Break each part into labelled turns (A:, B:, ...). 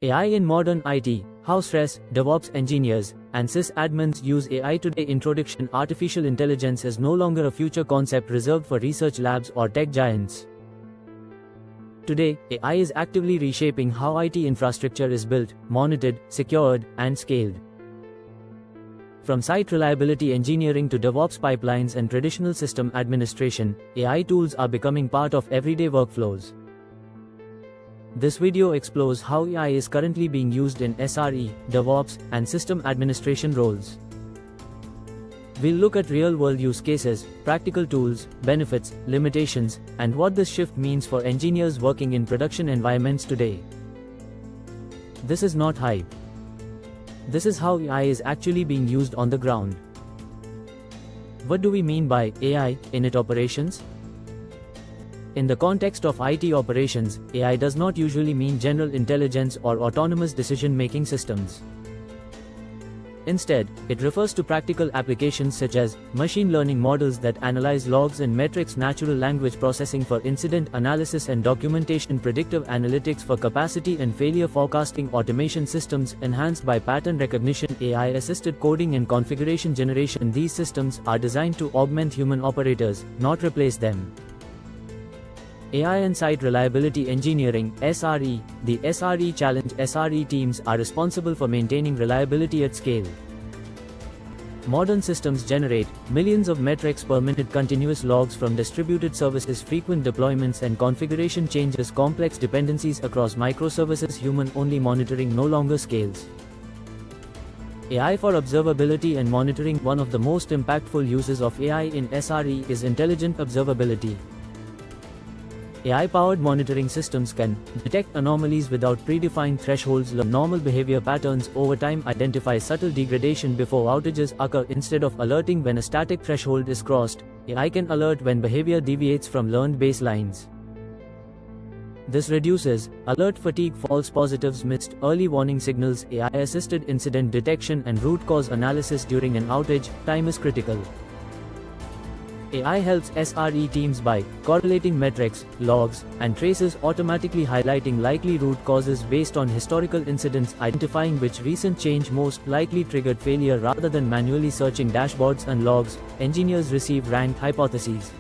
A: AI in modern IT, how stress, DevOps engineers, and sysadmins use AI today. Introduction. Artificial intelligence is no longer a future concept reserved for research labs or tech giants. Today, AI is actively reshaping how IT infrastructure is built, monitored, secured, and scaled. From site reliability engineering to DevOps pipelines and traditional system administration, AI tools are becoming part of everyday workflows. This video explores how AI is currently being used in SRE, DevOps, and system administration roles. We'll look at real-world use cases, practical tools, benefits, limitations, and what this shift means for engineers working in production environments today. This is not hype. This is how AI is actually being used on the ground. What do we mean by AI in IT operations? In the context of IT operations, AI does not usually mean general intelligence or autonomous decision-making systems. Instead, it refers to practical applications such as machine learning models that analyze logs and metrics, natural language processing for incident analysis and documentation, predictive analytics for capacity and failure forecasting, automation systems enhanced by pattern recognition, AI-assisted coding and configuration generation. These systems are designed to augment human operators, not replace them. AI and Site Reliability Engineering (SRE). The SRE Challenge SRE teams are responsible for maintaining reliability at scale. Modern systems generate millions of metrics per minute, continuous logs from distributed services, frequent deployments and configuration changes, complex dependencies across microservices. Human-only monitoring no longer scales. AI for observability and monitoring. One of the most impactful uses of AI in SRE is intelligent observability. AI-powered monitoring systems can detect anomalies without predefined thresholds, learn normal behavior patterns over time, identify subtle degradation before outages occur. Instead of alerting when a static threshold is crossed, AI can alert when behavior deviates from learned baselines. This reduces alert fatigue, false positives, missed early warning signals. AI-assisted incident detection and root cause analysis during an outage. Time is critical. AI helps SRE teams by correlating metrics, logs, and traces, automatically highlighting likely root causes based on historical incidents, identifying which recent change most likely triggered failure. Rather than manually searching dashboards and logs, engineers receive ranked hypotheses.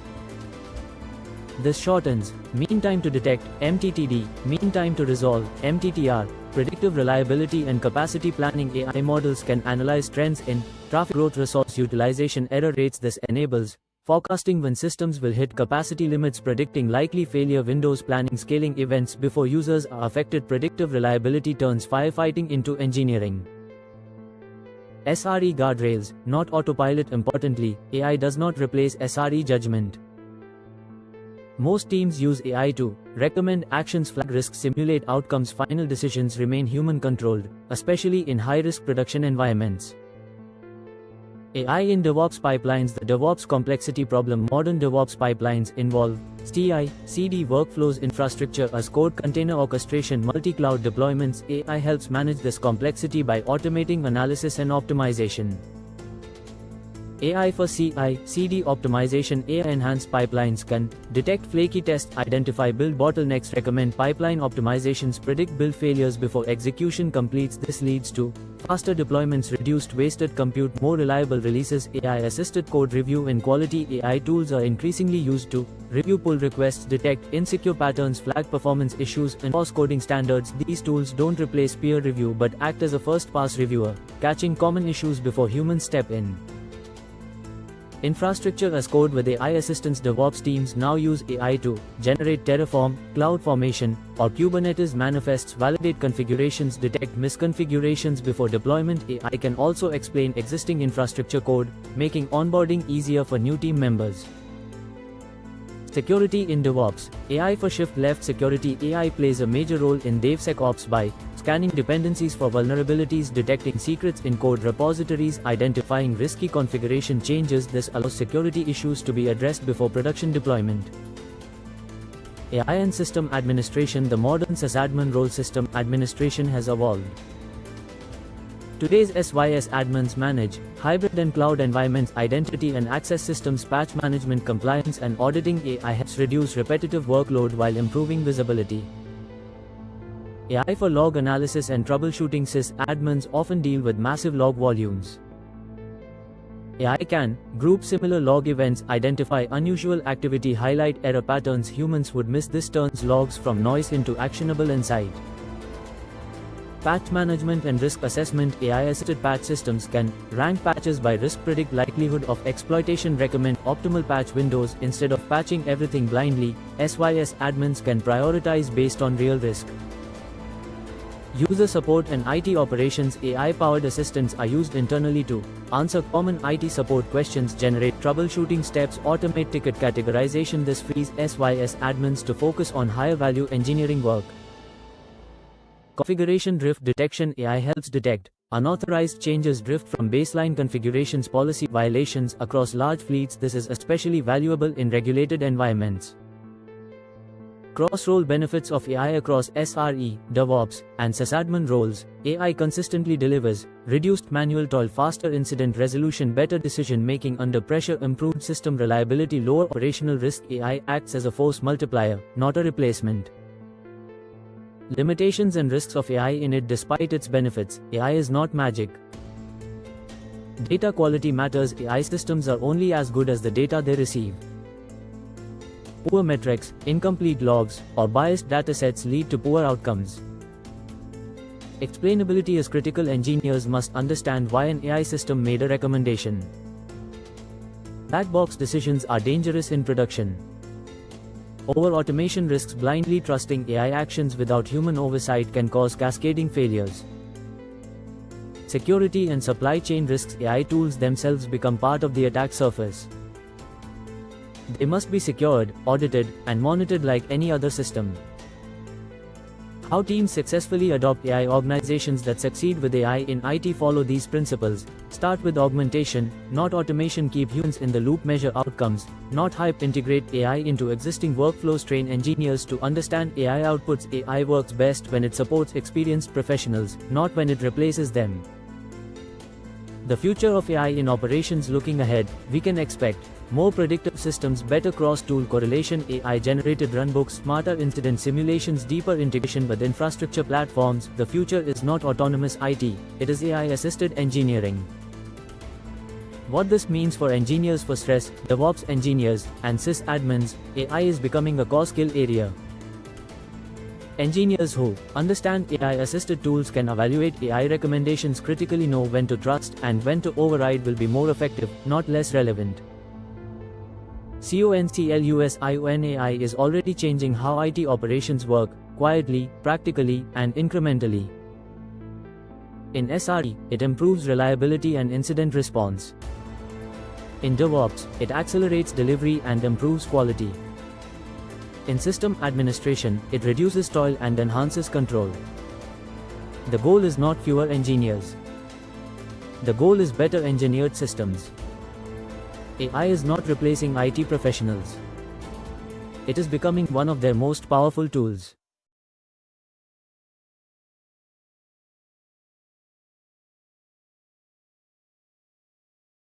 A: This shortens mean time to detect (MTTD), mean time to resolve (MTTR), predictive reliability and capacity planning. AI models can analyze trends in traffic growth, resource utilization, error rates. This enables forecasting when systems will hit capacity limits, predicting likely failure windows, planning scaling events before users are affected. Predictive reliability turns firefighting into engineering. SRE guardrails, not autopilot. Importantly, AI does not replace SRE judgment. Most teams use AI to recommend actions, flag risks, simulate outcomes. Final decisions remain human-controlled, especially in high-risk production environments. AI in DevOps pipelines. The DevOps complexity problem. Modern DevOps pipelines involve CI/CD workflows, infrastructure as code, container orchestration, multi-cloud deployments. AI helps manage this complexity by automating analysis and optimization. AI for CI/CD optimization. AI-enhanced pipelines can detect flaky tests, identify build bottlenecks, recommend pipeline optimizations, predict build failures before execution completes. This leads to faster deployments, reduced wasted compute, more reliable releases. AI-assisted code review and quality. AI tools are increasingly used to review pull requests, detect insecure patterns, flag performance issues, and enforce coding standards. These tools don't replace peer review but act as a first-pass reviewer, catching common issues before humans step in. Infrastructure as code. With AI assistance, DevOps teams now use AI to generate Terraform, CloudFormation, or Kubernetes manifests, validate configurations, detect misconfigurations before deployment. AI can also explain existing infrastructure code, making onboarding easier for new team members. Security in DevOps. AI for shift-left security. AI plays a major role in DevSecOps by scanning dependencies for vulnerabilities, detecting secrets in code repositories, identifying risky configuration changes. This allows security issues to be addressed before production deployment. AI and system administration. The modern sysadmin role. System administration has evolved. Today's SYS admins manage hybrid and cloud environments, identity and access systems, patch management, compliance and auditing. AI helps reduce repetitive workload while improving visibility. AI for log analysis and troubleshooting. Sysadmins often deal with massive log volumes. AI can group similar log events, identify unusual activity, highlight error patterns humans would miss. This turns logs from noise into actionable insight. Patch management and risk assessment. AI-assisted patch systems can rank patches by risk, predict likelihood of exploitation, recommend optimal patch windows instead of patching everything blindly. Admins can prioritize based on real risk. User support and IT operations. AI-powered assistants are used internally to answer common IT support questions, generate troubleshooting steps, automate ticket categorization. This frees SYS admins to focus on higher-value engineering work. Configuration drift detection. AI helps detect unauthorized changes, drift from baseline configurations, policy violations across large fleets. This is especially valuable in regulated environments. Cross-role benefits of AI across SRE, DevOps, and sysadmin roles. AI consistently delivers reduced manual toil, faster incident resolution, better decision-making under pressure, improved system reliability, lower operational risk. AI acts as a force multiplier, not a replacement. Limitations and risks of AI in it. Despite its benefits, AI is not magic. Data quality matters. AI systems are only as good as the data they receive. Poor metrics, incomplete logs, or biased datasets lead to poor outcomes. Explainability is critical. Engineers must understand why an AI system made a recommendation. Black box decisions are dangerous in production. Over-automation risks. Blindly trusting AI actions without human oversight can cause cascading failures. Security and supply chain risks. AI tools themselves become part of the attack surface. They must be secured, audited, and monitored like any other system. How teams successfully adopt AI. Organizations that succeed with AI in IT follow these principles. Start with augmentation, not automation. Keep humans in the loop. Measure outcomes, not hype. Integrate AI into existing workflows. Train engineers to understand AI outputs. AI works best when it supports experienced professionals, not when it replaces them. The future of AI in operations. Looking ahead, we can expect more predictive systems, better cross-tool correlation, AI-generated runbooks, smarter incident simulations, deeper integration with infrastructure platforms. The future is not autonomous IT, it is AI-assisted engineering. What this means for engineers, for stress, DevOps engineers, and sysadmins, AI is becoming a core skill area. Engineers who understand AI-assisted tools can evaluate AI recommendations, critically know when to trust and when to override, will be more effective, not less relevant. CONCLUSION. AI is already changing how IT operations work, quietly, practically, and incrementally. In SRE, it improves reliability and incident response. In DevOps, it accelerates delivery and improves quality. In system administration, it reduces toil and enhances control. The goal is not fewer engineers. The goal is better engineered systems. AI is not replacing IT professionals. It is becoming one of their most powerful tools.